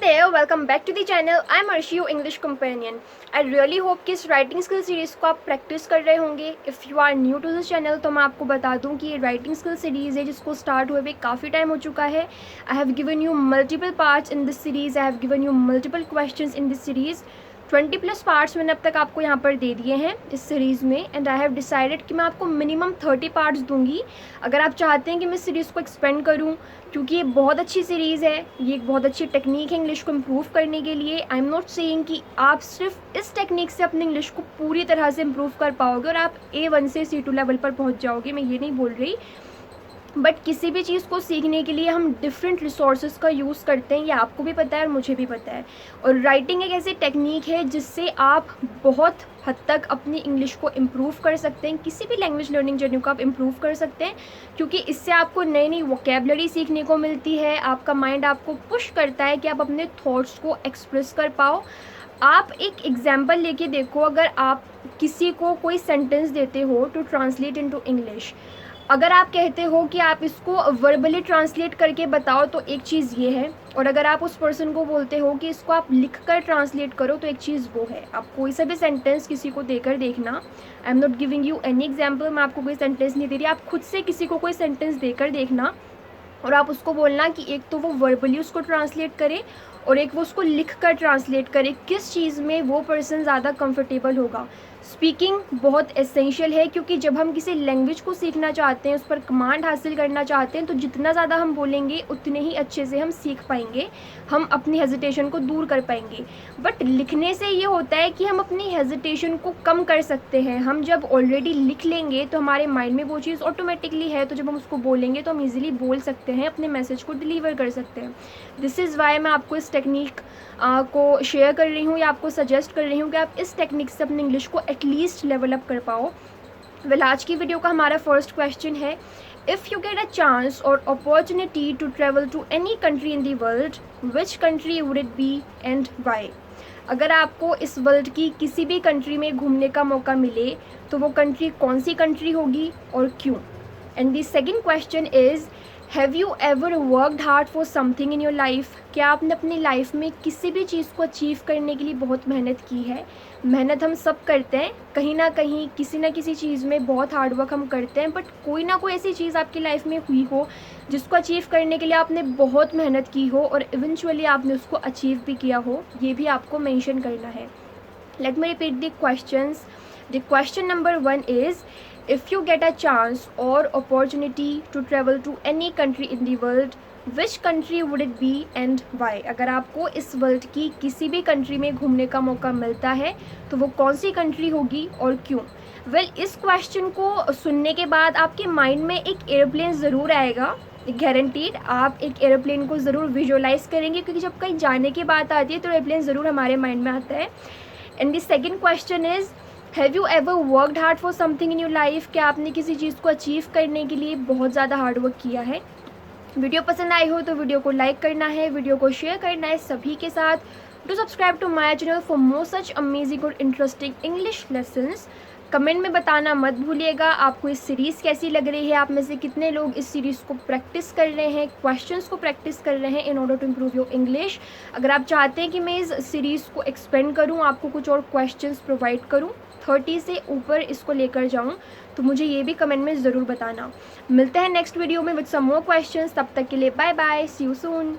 there, welcome back to the channel. I'm Arshi, your English companion. I really hope कि इस writing skill series को आप practice कर रहे होंगे. If you are new to this channel तो मैं आपको बता दूं कि ये राइटिंग स्किल सीरीज़ है जिसको स्टार्ट हुए हुए काफ़ी टाइम हो चुका है. I have given you multiple parts in this series. I have given you multiple questions in this series. 20+ parts मैंने अब तक आपको यहाँ पर दे दिए हैं इस सीरीज़ में. एंड आई हैव डिसाइडेड कि मैं आपको मिनिमम 30 पार्ट्स दूंगी. अगर आप चाहते हैं कि मैं इस सीरीज़ को एक्सपेंड करूँ, क्योंकि ये बहुत अच्छी सीरीज़ है, ये एक बहुत अच्छी टेक्निक है इंग्लिश को इम्प्रूव करने के लिए. आई एम नॉट सेइंग कि आप सिर्फ इस टेक्निक से अपने इंग्लिश को पूरी तरह से इम्प्रूव कर पाओगे और आप A1 से C2 लेवल पर पहुँच जाओगे, मैं ये नहीं बोल रही. बट किसी भी चीज़ को सीखने के लिए हम डिफरेंट रिसोर्सेज का यूज़ करते हैं, ये आपको भी पता है और मुझे भी पता है. और राइटिंग एक ऐसी टेक्निक है जिससे आप बहुत हद तक अपनी इंग्लिश को इम्प्रूव कर सकते हैं. किसी भी लैंग्वेज लर्निंग जर्नी को आप इम्प्रूव कर सकते हैं, क्योंकि इससे आपको नई नई वोकेबलरी सीखने को मिलती है. आपका माइंड आपको पुश करता है कि आप अपने थॉट्स को एक्सप्रेस कर पाओ. आप एक एग्जाम्पल लेके देखो. अगर आप किसी को कोई सेंटेंस देते हो टू ट्रांसलेट इनटू इंग्लिश, अगर आप कहते हो कि आप इसको वर्बली ट्रांसलेट करके बताओ तो एक चीज़ ये है, और अगर आप उस पर्सन को बोलते हो कि इसको आप लिख कर ट्रांसलेट करो तो एक चीज़ वो है. आप कोई सा भी सेंटेंस किसी को देकर देखना. I am not giving you any example, मैं आपको कोई सेंटेंस नहीं दे रही. आप खुद से किसी को कोई सेंटेंस देकर देखना और आप उसको बोलना कि एक तो वो वर्बली उसको ट्रांसलेट करे और एक वो उसको लिख कर ट्रांसलेट करे. किस चीज़ में वो पर्सन ज़्यादा कंफर्टेबल होगा. स्पीकिंग बहुत एसेंशियल है, क्योंकि जब हम किसी लैंग्वेज को सीखना चाहते हैं, उस पर कमांड हासिल करना चाहते हैं, तो जितना ज़्यादा हम बोलेंगे उतने ही अच्छे से हम सीख पाएंगे, हम अपनी हेजिटेशन को दूर कर पाएंगे. बट लिखने से ये होता है कि हम अपनी हेजिटेशन को कम कर सकते हैं. हम जब ऑलरेडी लिख लेंगे तो हमारे माइंड में वो चीज़ ऑटोमेटिकली है, तो जब हम उसको बोलेंगे तो हम ईजिली बोल सकते हैं, अपने मैसेज को डिलीवर कर सकते हैं. दिस इज़ वाई मैं आपको इस टेक्निक को शेयर कर रही हूँ या आपको सजेस्ट कर रही हूँ कि आप इस टेक्निक से अपने इंग्लिश को एटलीस्ट लेवल अप कर पाओ. वेल, आज की वीडियो का हमारा फर्स्ट क्वेश्चन है, if you get a chance और opportunity to travel to any country in the world, which country would it be and why. अगर आपको इस वर्ल्ड की किसी भी कंट्री में घूमने का मौका मिले तो वो कंट्री कौन सी कंट्री होगी और क्यों. And the second question is, have you ever worked hard for something in your life. क्या आपने अपनी लाइफ में किसी भी चीज़ को अचीव करने के लिए बहुत मेहनत की है. मेहनत हम सब करते हैं, कहीं ना कहीं किसी ना किसी चीज़ में बहुत हार्ड वर्क हम करते हैं, बट कोई ना कोई ऐसी चीज़ आपकी लाइफ में हुई हो जिसको अचीव करने के लिए आपने बहुत मेहनत की हो और इवेंचुअली आपने उसको अचीव भी किया हो. ये भी आपको मेंशन करना है. Let me repeat the questions. The question number 1 is, if you get a chance or opportunity to travel to any country in the world, which country would it be and why. अगर आपको इस world की किसी भी country में घूमने का मौका मिलता है तो वो कौन सी कंट्री होगी और क्यों. वेल, इस क्वेश्चन को सुनने के बाद आपके माइंड में एक एरोप्लेन ज़रूर आएगा, गारंटीड. आप एक एरोप्लेन को ज़रूर विजुअलाइज करेंगे, क्योंकि जब कहीं जाने की बात आती है तो एरोप्लेन ज़रूर हमारे माइंड में आता है. And the second question is, have you ever worked hard for something in your life. क्या आपने किसी चीज़ को अचीव करने के लिए बहुत ज़्यादा हार्ड वर्क किया है. वीडियो पसंद आई हो तो वीडियो को लाइक करना है, वीडियो को शेयर करना है सभी के साथ. Do subscribe to my channel for more such amazing और इंटरेस्टिंग इंग्लिश लेसन्स. कमेंट में बताना मत भूलिएगा आपको इस सीरीज़ कैसी लग रही है. आप में से कितने लोग इस सीरीज़ को प्रैक्टिस कर रहे हैं, क्वेश्चंस को प्रैक्टिस कर रहे हैं in order to improve your English. अगर आप चाहते हैं कि मैं इस सीरीज़ को एक्सपेंड करूं, आपको कुछ और क्वेश्चंस प्रोवाइड करूं, 30 से ऊपर इसको लेकर जाऊं, तो मुझे ये भी कमेंट में ज़रूर बताना. मिलते हैं नेक्स्ट वीडियो में विद सम मोर क्वेश्चंस. तब तक के लिए bye bye, see you soon.